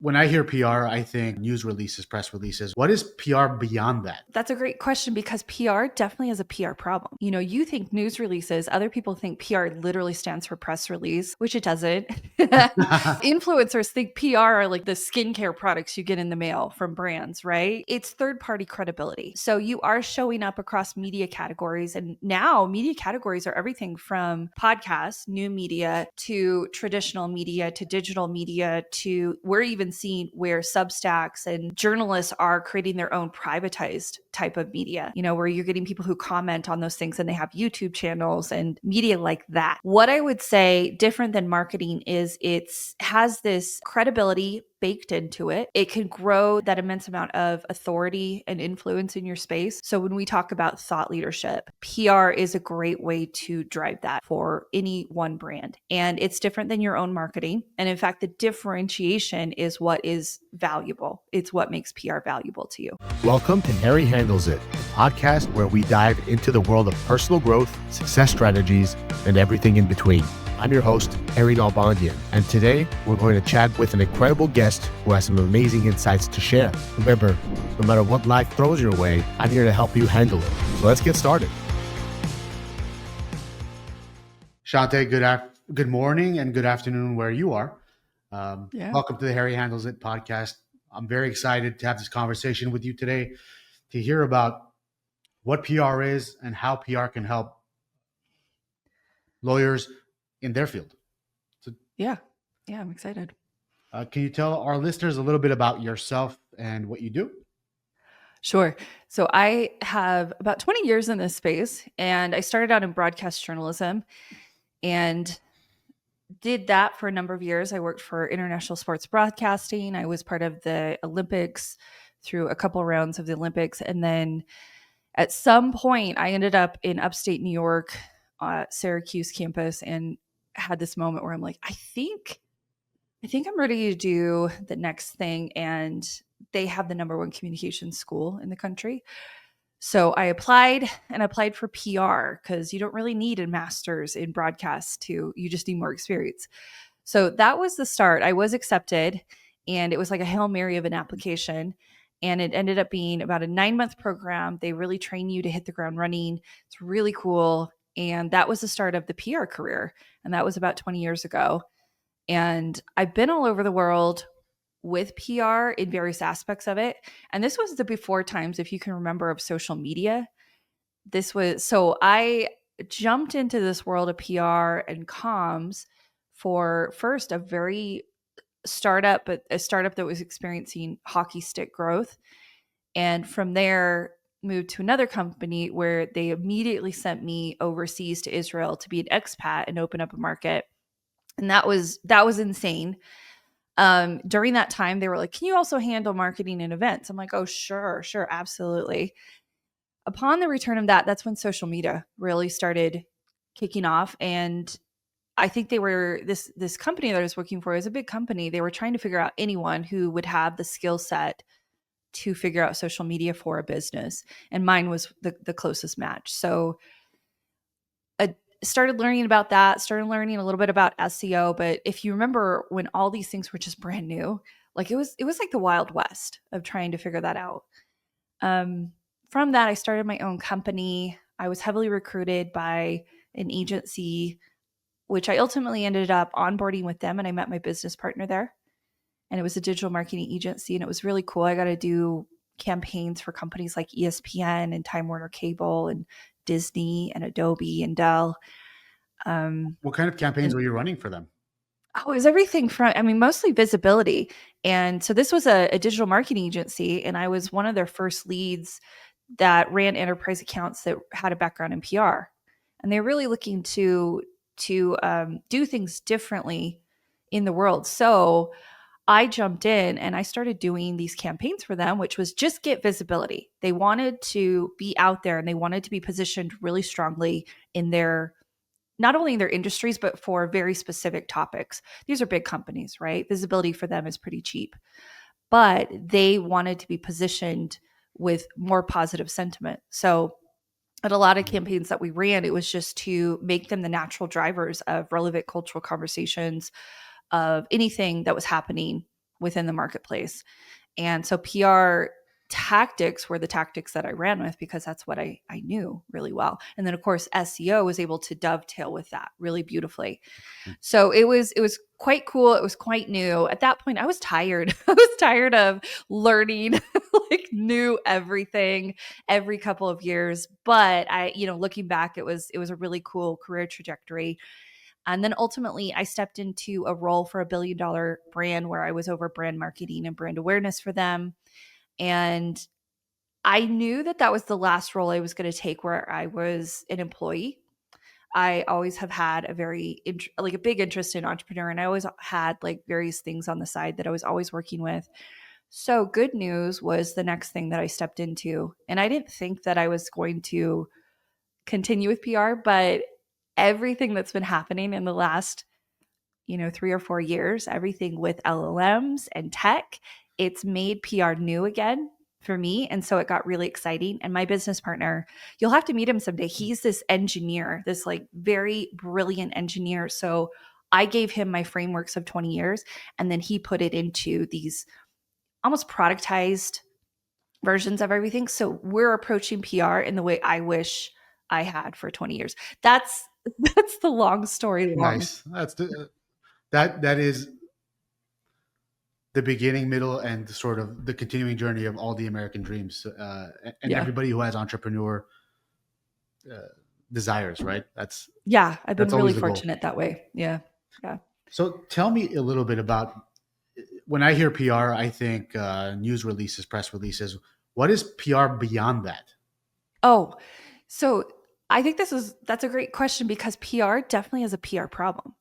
When I hear PR, I think news releases, press releases. What is PR beyond that? That's a great question because PR definitely is a PR problem. You think news releases, other people think PR literally stands for press release, which it doesn't. Influencers think PR are like the skincare products you get in the mail from brands, right? It's third party credibility. So you are showing up across media categories. And now media categories are everything from podcasts, new media, to traditional media, to digital media, to we're even seeing where Substacks and journalists are creating their own privatized type of media, where you're getting people who comment on those things and they have YouTube channels and media like that. What I would say different than marketing is it has this credibility baked into it. It can grow that immense amount of authority and influence in your space. So when we talk about thought leadership, PR is a great way to drive that for any one brand. And it's different than your own marketing. And in fact, the differentiation is what is valuable. It's what makes PR valuable to you. Welcome to Harry Handles It, a podcast where we dive into the world of personal growth, success strategies, and everything in between. I'm your host, Harry Nalbandyan, and today we're going to chat with an incredible guest who has some amazing insights to share. Remember, no matter what life throws your way, I'm here to help you handle it. So let's get started. Shante, good morning and good afternoon where you are. Welcome to the Harry Handles It podcast. I'm very excited to have this conversation with you today to hear about what PR is and how PR can help lawyers in their field. So, I'm excited. Can you tell our listeners a little bit about yourself and what you do? Sure. So I have about 20 years in this space, and I started out in broadcast journalism and did that for a number of years. I worked for international sports broadcasting. I was part of the Olympics through a couple rounds of the Olympics. And then at some point, I ended up in upstate New York, Syracuse campus, and had this moment where I'm like, I think I'm ready to do the next thing. And they have the number one communications school in the country. So I applied for PR because you don't really need a master's in broadcast you just need more experience. So that was the start. I was accepted, and it was like a Hail Mary of an application. And it ended up being about a 9-month program. They really train you to hit the ground running. It's really cool. And that was the start of the PR career. And that was about 20 years ago. And I've been all over the world with PR in various aspects of it. And this was the before times, if you can remember, of social media. So I jumped into this world of PR and comms for first a very startup, but a startup that was experiencing hockey stick growth. And from there, moved to another company where they immediately sent me overseas to Israel to be an expat and open up a market. And that was insane. During that time, they were like, can you also handle marketing and events? I'm like, oh, sure, absolutely. Upon the return of that's when social media really started kicking off. And I think they were this company that I was working for is a big company. They were trying to figure out anyone who would have the skill set to figure out social media for a business. And mine was the closest match. So I started learning about that, started learning a little bit about SEO. But if you remember when all these things were just brand new, like it was like the Wild West of trying to figure that out. From that, I started my own company. I was heavily recruited by an agency, which I ultimately ended up onboarding with them. And I met my business partner there. And it was a digital marketing agency. And it was really cool. I got to do campaigns for companies like ESPN and Time Warner Cable and Disney and Adobe and Dell. What kind of campaigns were you running for them? Oh, it was everything from, mostly visibility. And so this was a digital marketing agency, and I was one of their first leads that ran enterprise accounts that had a background in PR. And they're really looking to do things differently in the world. So I jumped in and I started doing these campaigns for them, which was just get visibility. They wanted to be out there and they wanted to be positioned really strongly in not only in their industries, but for very specific topics. These are big companies, right? Visibility for them is pretty cheap, but they wanted to be positioned with more positive sentiment. So at a lot of campaigns that we ran, it was just to make them the natural drivers of relevant cultural conversations of anything that was happening within the marketplace. And so PR tactics were the tactics that I ran with because that's what I knew really well. And then of course SEO was able to dovetail with that really beautifully. So it was quite cool. It was quite new. At that point I was tired. I was tired of learning like new everything every couple of years. But I, looking back, it was a really cool career trajectory. And then ultimately, I stepped into a role for $1 billion brand where I was over brand marketing and brand awareness for them. And I knew that was the last role I was going to take where I was an employee. I always have had a a big interest in entrepreneur, and I always had like various things on the side that I was always working with. So good news was the next thing that I stepped into. And I didn't think that I was going to continue with PR, but everything that's been happening in the last 3 or 4 years, everything with LLMs and tech, it's made PR new again for me. And so it got really exciting. And my business partner, you'll have to meet him someday. He's this engineer, this like very brilliant engineer. So I gave him my frameworks of 20 years, and then he put it into these almost productized versions of everything. So we're approaching PR in the way I wish I had for 20 years. That's the long story long. Nice. That is the beginning, middle, and sort of the continuing journey of all the American dreams, and everybody who has entrepreneur desires, right? I've been really fortunate that way. Yeah. So tell me a little bit about, when I hear PR, I think news releases, press releases. What is PR beyond that? Oh, so I think that's a great question, because PR definitely has a PR problem.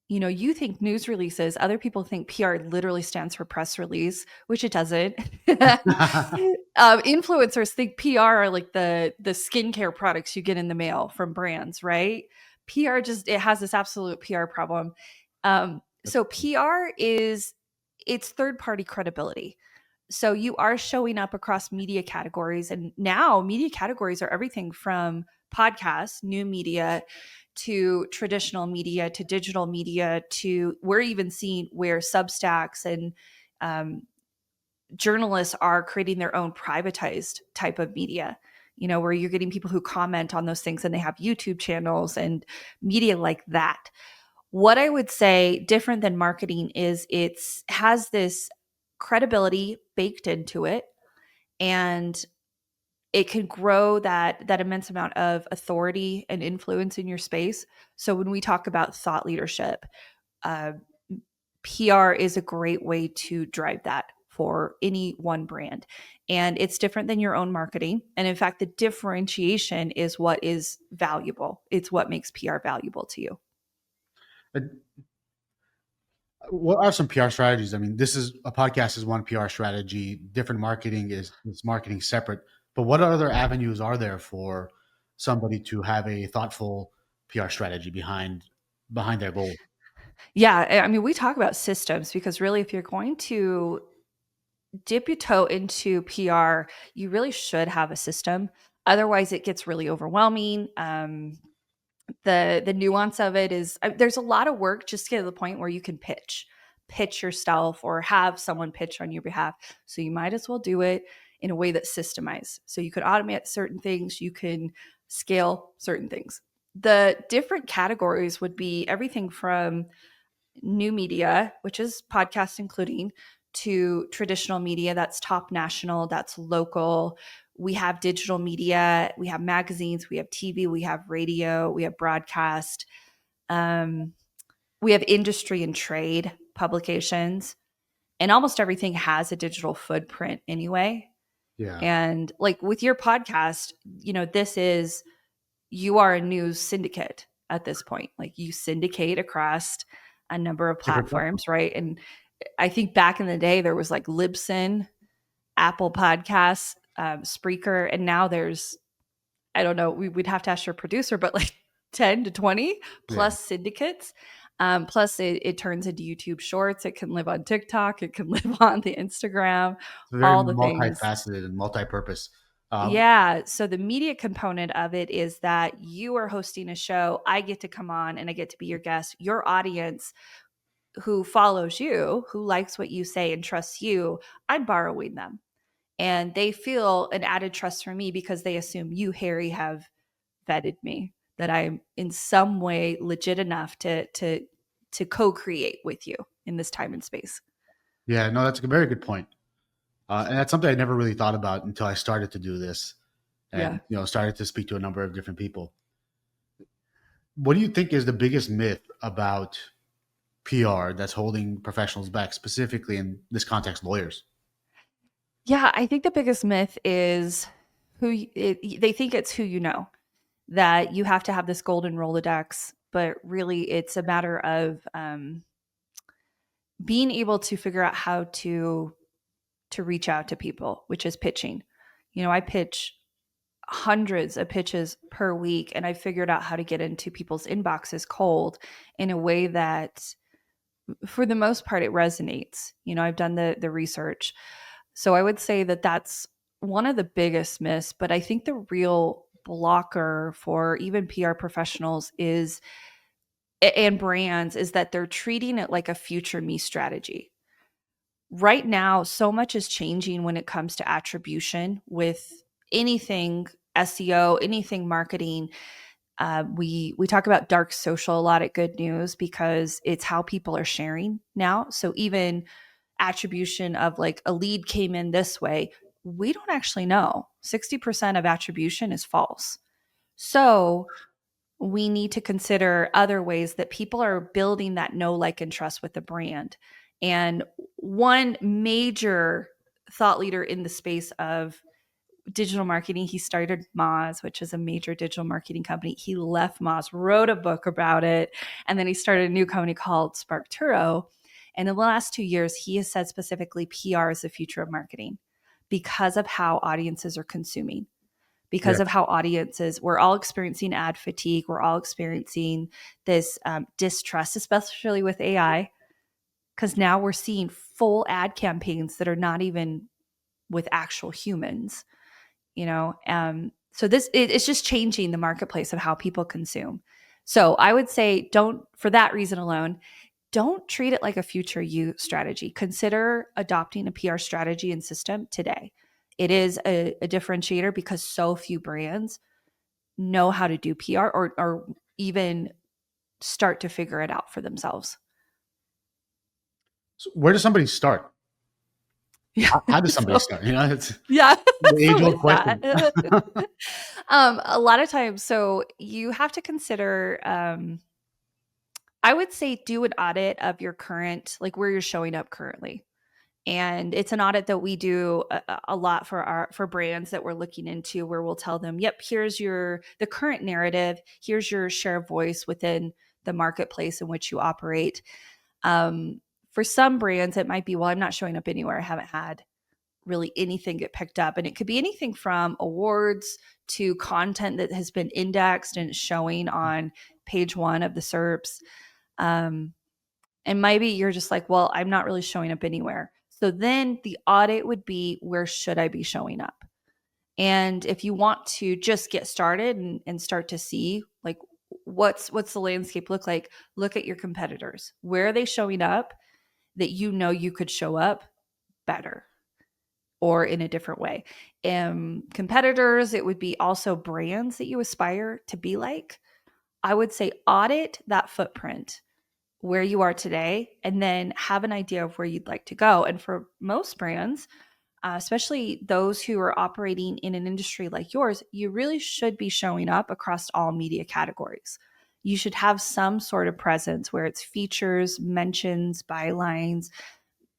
You think news releases, other people think PR literally stands for press release, which it doesn't. Influencers think PR are like the skincare products you get in the mail from brands, right? PR it has this absolute PR problem. So PR it's third-party credibility. So you are showing up across media categories, and now media categories are everything from podcasts, new media, to traditional media, to digital media, to we're even seeing where Substacks and journalists are creating their own privatized type of media, where you're getting people who comment on those things and they have YouTube channels and media like that. What I would say different than marketing is it has this credibility baked into it, and it can grow that immense amount of authority and influence in your space. So when we talk about thought leadership, PR is a great way to drive that for any one brand. And it's different than your own marketing. And in fact, the differentiation is what is valuable. It's what makes PR valuable to you. What are some PR strategies? I mean, a podcast is one PR strategy. Different marketing is marketing separate. But what other avenues are there for somebody to have a thoughtful PR strategy behind their goal? Yeah, I mean, we talk about systems because really, if you're going to dip your toe into PR, you really should have a system. Otherwise, it gets really overwhelming. The nuance of it is there's a lot of work just to get to the point where you can pitch yourself or have someone pitch on your behalf. So you might as well do it in a way that's systemized. So you could automate certain things, you can scale certain things. The different categories would be everything from new media, which is podcasts including, to traditional media that's top national, that's local. We have digital media, we have magazines, we have TV, we have radio, we have broadcast. We have industry and trade publications, and almost everything has a digital footprint anyway. Yeah. And like with your podcast, you are a news syndicate at this point. Like you syndicate across a number of platforms, right? And I think back in the day, there was like Libsyn, Apple Podcasts, Spreaker, and now there's, I don't know, we'd have to ask your producer, but like 10 to 20 plus syndicates. Plus it turns into YouTube Shorts. It can live on TikTok. It can live on the Instagram. All the things. Multifaceted and multi-purpose. So the media component of it is that you are hosting a show. I get to come on and I get to be your guest. Your audience who follows you, who likes what you say and trusts you, I'm borrowing them. And they feel an added trust from me because they assume you, Harry, have vetted me, that I'm in some way legit enough to co-create with you in this time and space. Yeah, no, that's a very good point. And that's something I never really thought about until I started to do this and, started to speak to a number of different people. What do you think is the biggest myth about PR that's holding professionals back, specifically in this context, lawyers? Yeah, I think the biggest myth is they think it's who you know, that you have to have this golden Rolodex, but really it's a matter of being able to figure out how to reach out to people, which is pitching. I pitch hundreds of pitches per week, and I figured out how to get into people's inboxes cold in a way that, for the most part, it resonates. I've done the research. So I would say that that's one of the biggest myths, but I think the real blocker for even PR professionals and brands is that they're treating it like a future me strategy. Right now, so much is changing when it comes to attribution with anything SEO, anything marketing. We talk about dark social a lot at Good News because it's how people are sharing now. So even attribution of like a lead came in this way, we don't actually know. 60% of attribution is false. So we need to consider other ways that people are building that know, like, and trust with the brand. And one major thought leader in the space of digital marketing, he started Moz, which is a major digital marketing company. He left Moz, wrote a book about it, and then he started a new company called SparkTuro. And in the last 2 years, he has said specifically PR is the future of marketing because of how audiences are consuming. Because of how we're all experiencing ad fatigue. We're all experiencing this distrust, especially with AI, because now we're seeing full ad campaigns that are not even with actual humans, so it's just changing the marketplace of how people consume. So I would say for that reason alone, don't treat it like a future you strategy. Consider adopting a PR strategy and system today. It is a differentiator because so few brands know how to do PR or even start to figure it out for themselves. So where does somebody start? Yeah. How does somebody start? It's the age-old question. A lot of times, so you have to consider, I would say, do an audit of your current, like where you're showing up currently. And it's an audit that we do a lot for brands that we're looking into, where we'll tell them, yep, here's the current narrative. Here's your share of voice within the marketplace in which you operate. For some brands, it might be, well, I'm not showing up anywhere. I haven't had really anything get picked up. And it could be anything from awards to content that has been indexed and showing on page 1 of the SERPs. And maybe you're just like, well, I'm not really showing up anywhere. So then the audit would be, where should I be showing up? And if you want to just get started and start to see, like, what's the landscape look like, look at your competitors. Where are they showing up that you could show up better or in a different way? Competitors, it would be also brands that you aspire to be like. I would say audit that footprint where you are today, and then have an idea of where you'd like to go. And for most brands, especially those who are operating in an industry like yours, you really should be showing up across all media categories. You should have some sort of presence where it's features, mentions, bylines,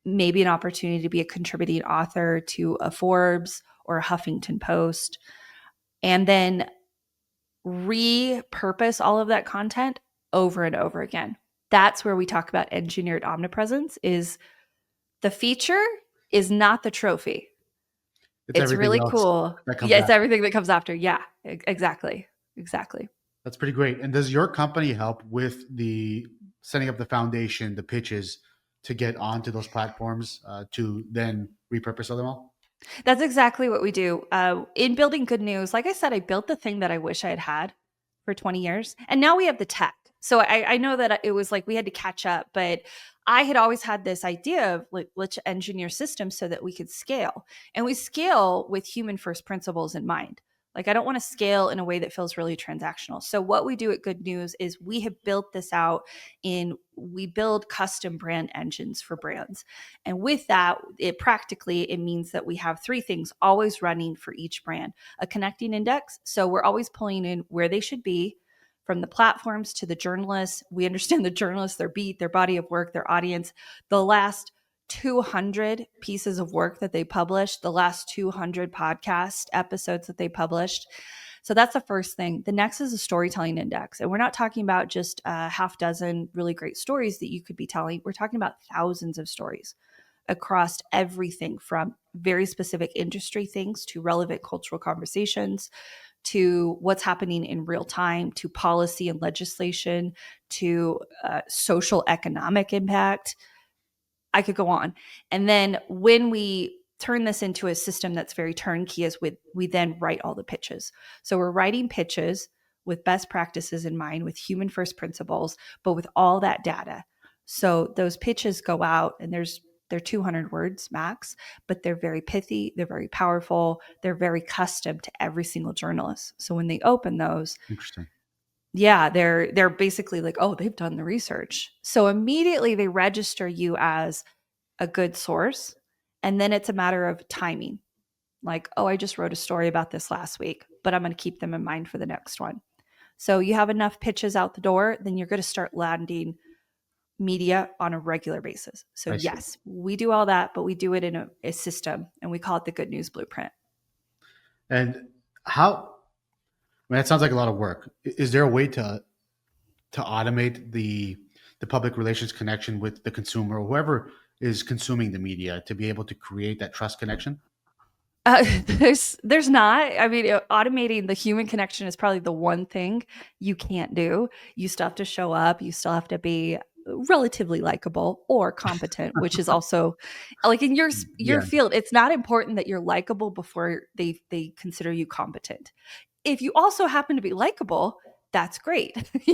maybe an opportunity to be a contributing author to a Forbes or a Huffington Post, and then repurpose all of that content over and over again. That's where we talk about engineered omnipresence. Is the feature is not the trophy. It's really cool. Yeah, it's everything that comes after. Yeah, exactly. That's pretty great. And does your company help with the setting up the foundation, the pitches, to get onto those platforms to then repurpose them all? That's exactly what we do. In building Good News, like I said, I built the thing that I wish I had for 20 years. And now we have the tech. So I know that it was like we had to catch up, but I had always had this idea of like, let's engineer systems so that we could scale. And we scale with human first principles in mind. Like, I don't want to scale in a way that feels really transactional. So what we do at Good News is we have built this out we build custom brand engines for brands. And with that, it means that we have three things always running for each brand. A connecting index. So we're always pulling in where they should be, from the platforms to the journalists. We understand the journalists, their beat, their body of work, their audience, the last 200 pieces of work that they published, the last 200 podcast episodes that they published. So that's the first thing. The next is a storytelling index. And we're not talking about just a half dozen really great stories that you could be telling. We're talking about thousands of stories across everything from very specific industry things to relevant cultural conversations, to what's happening in real time, to policy and legislation, to social economic impact. I could go on. And then when we turn this into a system that's very turnkey, is we then write all the pitches. So we're writing pitches with best practices in mind, with human first principles, but with all that data. So those pitches go out, and they're 200 words max, but they're very pithy, they're very powerful, they're very custom to every single journalist. So when they open those, Interesting. yeah, they're basically like, oh, they've done the research. So immediately they register you as a good source. And then it's a matter of timing. Like, oh, I just wrote a story about this last week, but I'm going to keep them in mind for the next one. So you have enough pitches out the door, then you're going to start landing media on a regular basis. So yes, we do all that, but we do it in a system, and we call it the Good News Blueprint. And that sounds like a lot of work. Is there a way to automate the public relations connection with the consumer or whoever is consuming the media to be able to create that trust connection? There's not. I mean, automating the human connection is probably the one thing you can't do. You still have to show up. You still have to be relatively likable or competent, which is also like in your field. It's not important that you're likable before they consider you competent. If you also happen to be likable, that's great. If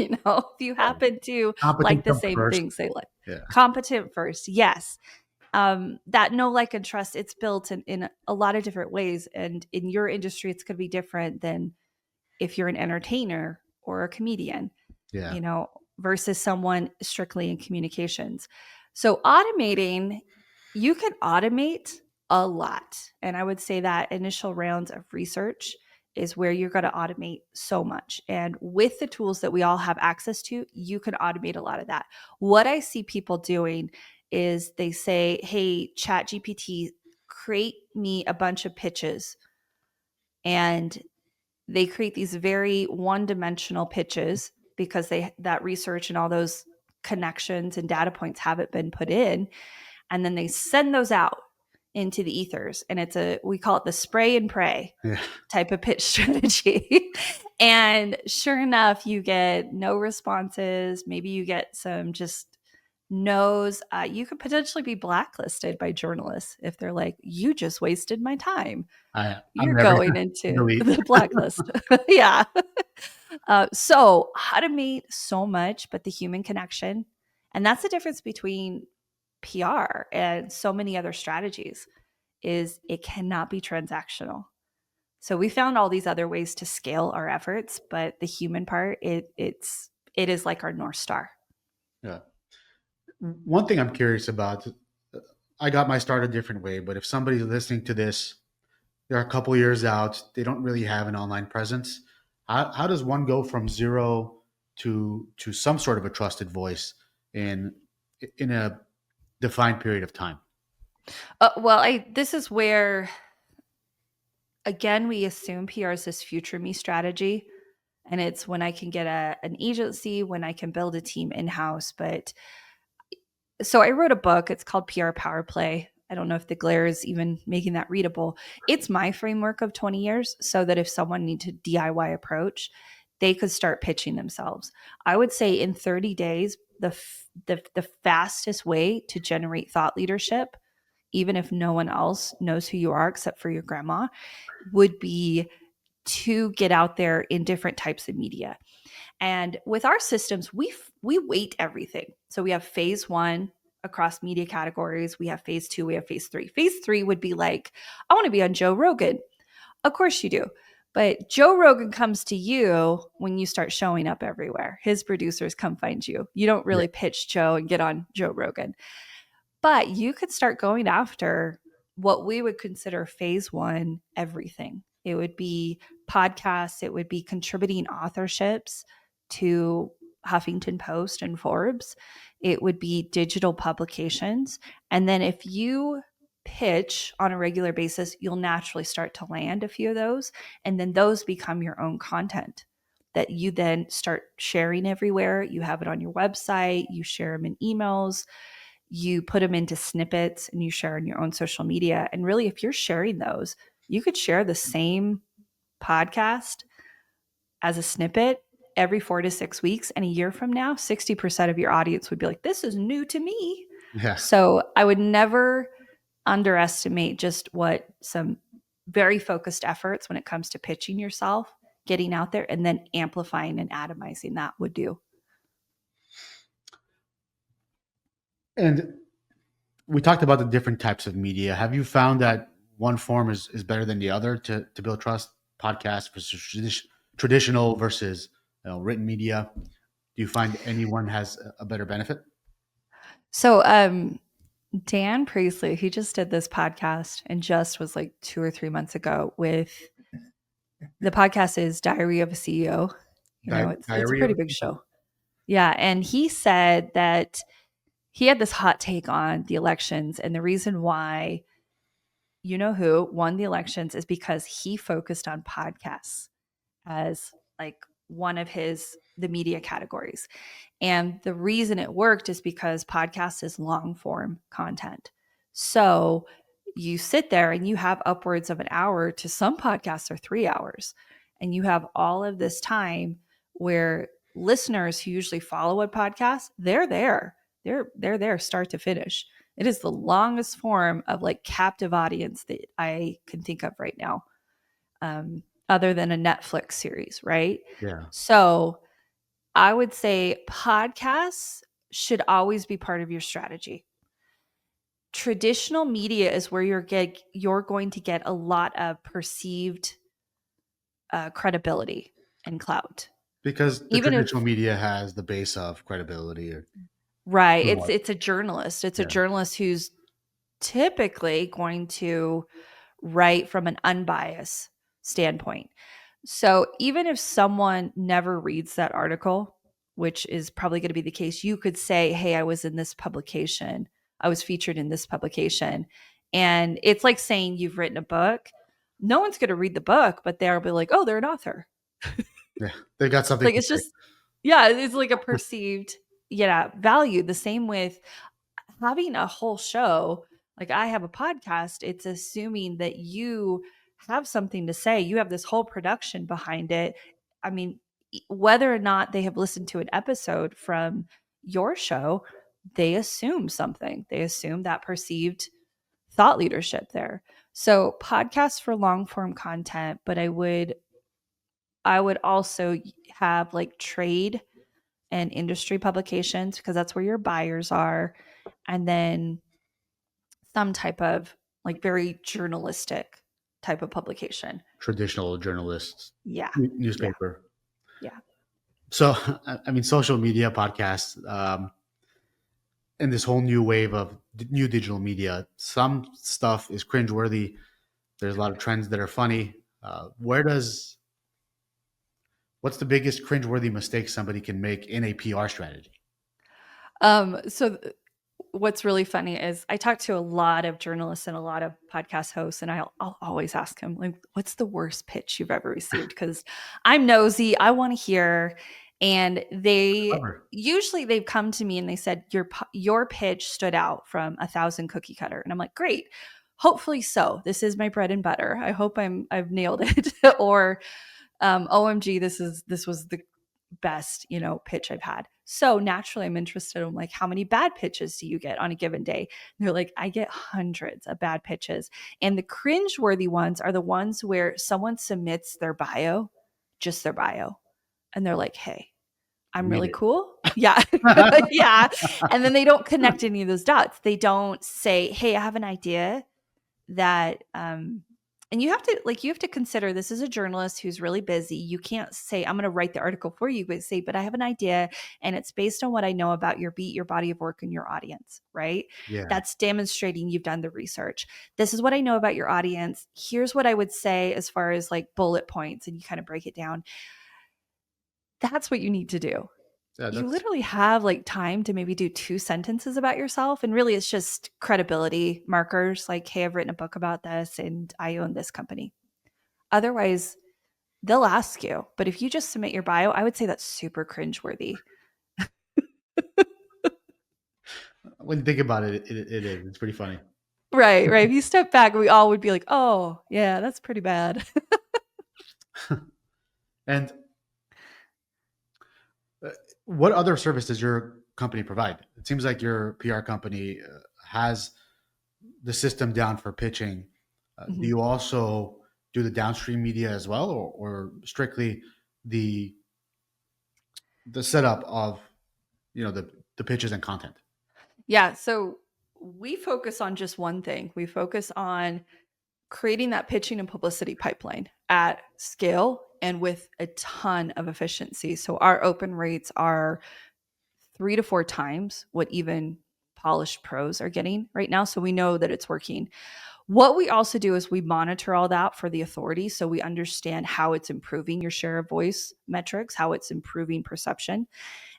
you happen to like the same things they like. Yeah. Competent first, yes. That know, like, and trust, it's built in a lot of different ways. And in your industry, it's going to be different than if you're an entertainer or a comedian, versus someone strictly in communications. So automating, you can automate a lot. And I would say that initial rounds of research is where you're going to automate so much. And with the tools that we all have access to, you can automate a lot of that. What I see people doing is they say, hey, ChatGPT, create me a bunch of pitches. And they create these very one-dimensional pitches because that research and all those connections and data points haven't been put in. And then they send those out into the ethers. And we call it the spray and pray type of pitch strategy. And sure enough, you get no responses. Maybe you get some just no's. You could potentially be blacklisted by journalists if they're like, you just wasted my time. You're going into the blacklist. Yeah. So automate so much, but the human connection. And that's the difference between PR and so many other strategies, is it cannot be transactional. So we found all these other ways to scale our efforts, but the human part, it is like our North Star. Yeah. One thing I'm curious about, I got my start a different way, but if somebody's listening to this, they're a couple years out, they don't really have an online presence. How does one go from zero to some sort of a trusted voice in a defined period of time? This is where, again, we assume PR is this future me strategy. And it's when I can get an agency, when I can build a team in-house. But so I wrote a book. It's called PR Power Play. I don't know if the glare is even making that readable. It's my framework of 20 years, so that if someone needs a DIY approach, they could start pitching themselves. I would say in 30 days, the fastest way to generate thought leadership, even if no one else knows who you are except for your grandma, would be to get out there in different types of media. And with our systems, we weight everything. So we have phase 1 across media categories. We have phase 2, we have phase 3. Phase 3 would be like, I want to be on Joe Rogan. Of course you do. But Joe Rogan comes to you when you start showing up everywhere. His producers come find you. You don't really pitch Joe and get on Joe Rogan. But you could start going after what we would consider phase 1 everything. It would be podcasts. It would be contributing authorships to Huffington Post and Forbes. It would be digital publications. And then if you pitch on a regular basis, you'll naturally start to land a few of those. And then those become your own content that you then start sharing everywhere. You have it on your website, you share them in emails, you put them into snippets, and you share on your own social media. And really, if you're sharing those, you could share the same podcast as a snippet every 4 to 6 weeks. And a year from now, 60% of your audience would be like, this is new to me. Yeah. So I would never underestimate just what some very focused efforts when it comes to pitching yourself, getting out there, and then amplifying and atomizing that would do. And we talked about the different types of media. Have you found that one form is better than the other to build trust? Podcast versus traditional versus written media. Do you find anyone has a better benefit? So Dan Priestley, he just did this podcast and just was like 2 or 3 months ago with, the podcast is Diary of a CEO. It's a pretty big show. Yeah. And he said that he had this hot take on the elections, and the reason why who won the elections is because he focused on podcasts as like one of the media categories. And the reason it worked is because podcast is long form content. So you sit there and you have upwards of an hour, to some podcasts are 3 hours, and you have all of this time where listeners who usually follow a podcast, they're there start to finish. It is the longest form of like captive audience that I can think of right now, other than a Netflix series, right? Yeah. So I would say podcasts should always be part of your strategy. Traditional media is where you're going to get a lot of perceived credibility and clout. Because the traditional media has the base of credibility. Right. It's a journalist. It's a journalist who's typically going to write from an unbiased standpoint. So even if someone never reads that article, which is probably going to be the case, you could say, hey, I was in this publication. I was featured in this publication. And it's like saying you've written a book. No one's going to read the book, but they'll be like, oh, they're an author. Yeah, they got something. Like it's just, it's like a perceived value. The same with having a whole show. Like I have a podcast, it's assuming that you have something to say. You have this whole production behind it. I mean, whether or not they have listened to an episode from your show, they assume something. They assume that perceived thought leadership there. So podcasts for long form content, but I would also have like trade and industry publications, because that's where your buyers are. And then some type of like very journalistic type of publication. Traditional journalists. Yeah. Newspaper. Yeah. So, I mean, social media, podcasts, and this whole new wave of new digital media, some stuff is cringeworthy. There's a lot of trends that are funny. What's the biggest cringeworthy mistake somebody can make in a PR strategy? So what's really funny is I talk to a lot of journalists and a lot of podcast hosts, and I'll always ask them, like, what's the worst pitch you've ever received? Because I'm nosy. I want to hear. And they've come to me and they said, your pitch stood out from 1,000 cookie cutter. And I'm like, great. Hopefully so. This is my bread and butter. I hope I've nailed it. Or OMG, this was the best, pitch I've had. So naturally I'm interested in like, how many bad pitches do you get on a given day? And they're like, I get hundreds of bad pitches. And the cringeworthy ones are the ones where someone submits their bio, just their bio. And they're like, hey, I'm really cool. Yeah. Yeah. And then they don't connect any of those dots. They don't say, hey, I have an idea that, and you have to consider this is a journalist who's really busy. You can't say, I'm going to write the article for you, but say, but I have an idea and it's based on what I know about your beat, your body of work, and your audience, right? Yeah. That's demonstrating you've done the research. This is what I know about your audience. Here's what I would say as far as like bullet points, and you kind of break it down. That's what you need to do. Yeah, you literally have like time to maybe do 2 sentences about yourself. And really it's just credibility markers like, hey, I've written a book about this and I own this company. Otherwise, they'll ask you. But if you just submit your bio, I would say that's super cringeworthy. When you think about it, it is. It's pretty funny. Right. If you step back, we all would be like, oh, yeah, that's pretty bad. And what other service does your company provide? It seems like your PR company has the system down for pitching. Mm-hmm. Do you also do the downstream media as well, or strictly the setup of the pitches and content? Yeah. So we focus on just one thing. We focus on creating that pitching and publicity pipeline at scale and with a ton of efficiency. So our open rates are 3 to 4 times what even polished pros are getting right now. So we know that it's working. What we also do is we monitor all that for the authority. So we understand how it's improving your share of voice metrics, how it's improving perception.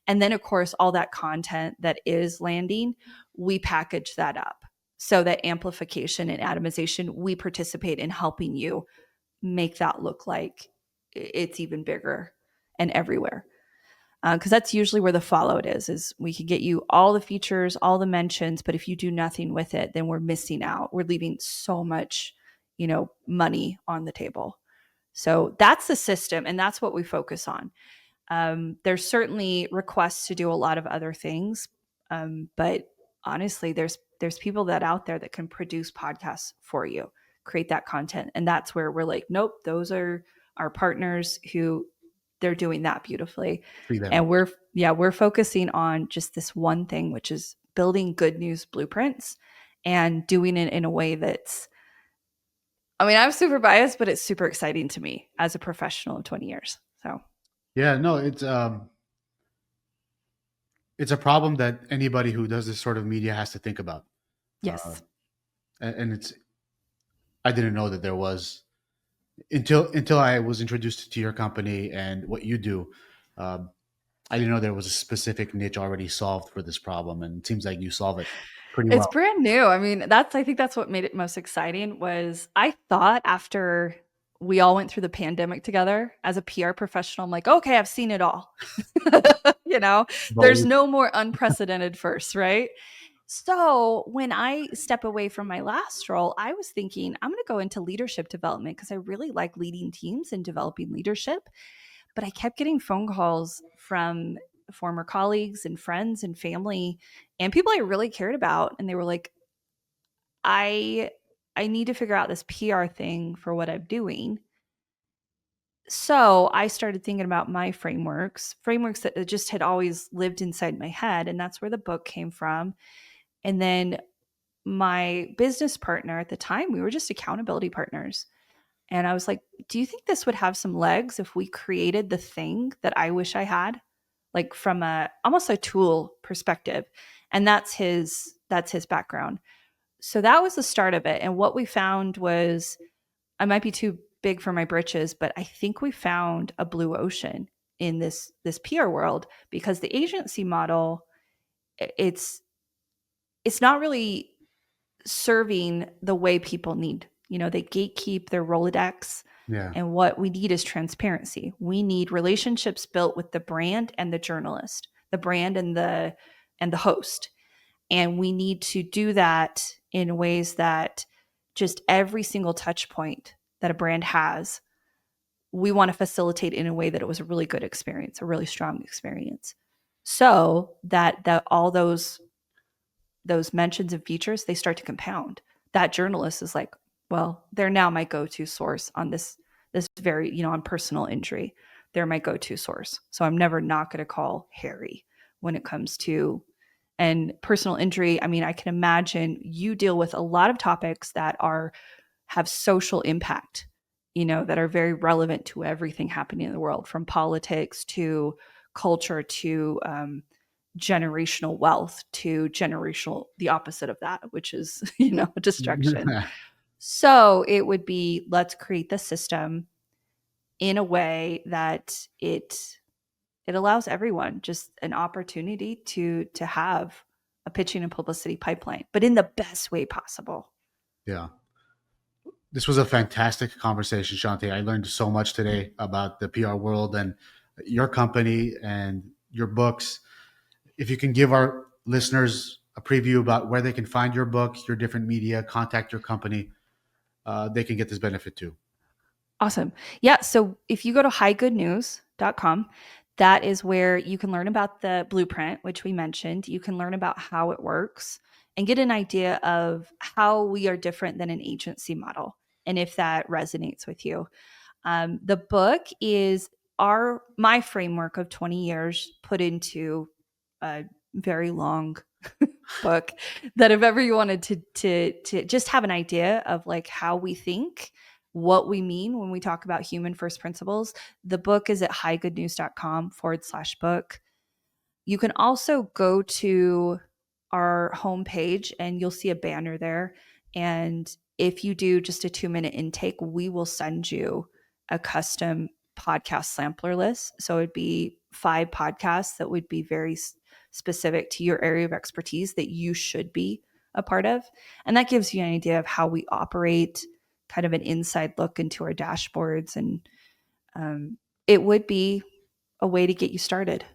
And then, of course, all that content that is landing, we package that up. So that amplification and atomization, we participate in helping you make that look like it's even bigger and everywhere. Because that's usually where the fallout is we can get you all the features, all the mentions, but if you do nothing with it, then we're missing out. We're leaving so much, money on the table. So that's the system, and that's what we focus on. There's certainly requests to do a lot of other things, but honestly, there's people that out there that can produce podcasts for you, create that content, and that's where we're like, nope, those are our partners who they're doing that beautifully. And we're focusing on just this one thing, which is building good news blueprints and doing it in a way that's, I'm super biased, but it's super exciting to me as a professional of 20 years. So yeah, no, it's a problem that anybody who does this sort of media has to think about. Yes. And I didn't know that there was until I was introduced to your company and what you do. I didn't know there was a specific niche already solved for this problem, and it seems like you solve it pretty well. It's brand new. I think that's what made it most exciting. Was I thought after we all went through the pandemic together as a PR professional, I'm like, okay, I've seen it all. There's no more unprecedented first, right? So when I step away from my last role, I was thinking I'm going to go into leadership development because I really like leading teams and developing leadership. But I kept getting phone calls from former colleagues and friends and family and people I really cared about. And they were like, I need to figure out this PR thing for what I'm doing. So I started thinking about my frameworks that just had always lived inside my head. And that's where the book came from. And then my business partner at the time, we were just accountability partners. And I was like, do you think this would have some legs if we created the thing that I wish I had? Like from almost a tool perspective. And that's his background. So that was the start of it. And what we found was, I might be too big for my britches, but I think we found a blue ocean in this PR world, because the agency model, it's not really serving the way people need. They gatekeep their Rolodex. Yeah. And what we need is transparency. We need relationships built with the brand and the journalist, the brand and the host. And we need to do that in ways that just every single touch point that a brand has, we want to facilitate in a way that it was a really good experience, a really strong experience. So that all those mentions and features, they start to compound. That journalist is like, well, they're now my go-to source on this very, on personal injury. They're my go-to source. So I'm never not going to call Harry when it comes to and personal injury. I mean, I can imagine you deal with a lot of topics that have social impact, that are very relevant to everything happening in the world, from politics to culture to generational wealth to the opposite of that, which is, destruction. So it would be, let's create the system in a way that it allows everyone just an opportunity to have a pitching and publicity pipeline, but in the best way possible. Yeah. This was a fantastic conversation, Shante. I learned so much today about the PR world and your company and your books. If you can give our listeners a preview about where they can find your book, your different media, contact your company, they can get this benefit too. Awesome. Yeah. So if you go to highgoodnews.com, that is where you can learn about the blueprint, which we mentioned. You can learn about how it works and get an idea of how we are different than an agency model, and if that resonates with you. The book is my framework of 20 years put into a very long book that if ever you wanted to just have an idea of like how we think, what we mean when we talk about human first principles, the book is at highgoodnews.com/book. You can also go to our homepage and you'll see a banner there. And if you do just a 2-minute intake, we will send you a custom podcast sampler list. So it'd be 5 podcasts that would be very specific to your area of expertise that you should be a part of. And that gives you an idea of how we operate, kind of an inside look into our dashboards. And it would be a way to get you started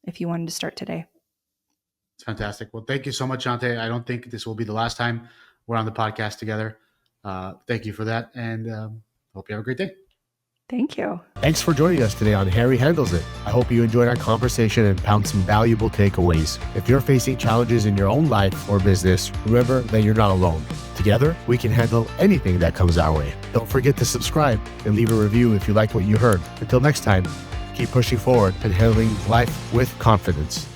if you wanted to start today. It's fantastic. Well, thank you so much, Shante. I don't think this will be the last time we're on the podcast together. Thank you for that. And hope you have a great day. Thank you. Thanks for joining us today on Harry Handles It. I hope you enjoyed our conversation and found some valuable takeaways. If you're facing challenges in your own life or business, remember that you're not alone. Together, we can handle anything that comes our way. Don't forget to subscribe and leave a review if you like what you heard. Until next time, keep pushing forward and handling life with confidence.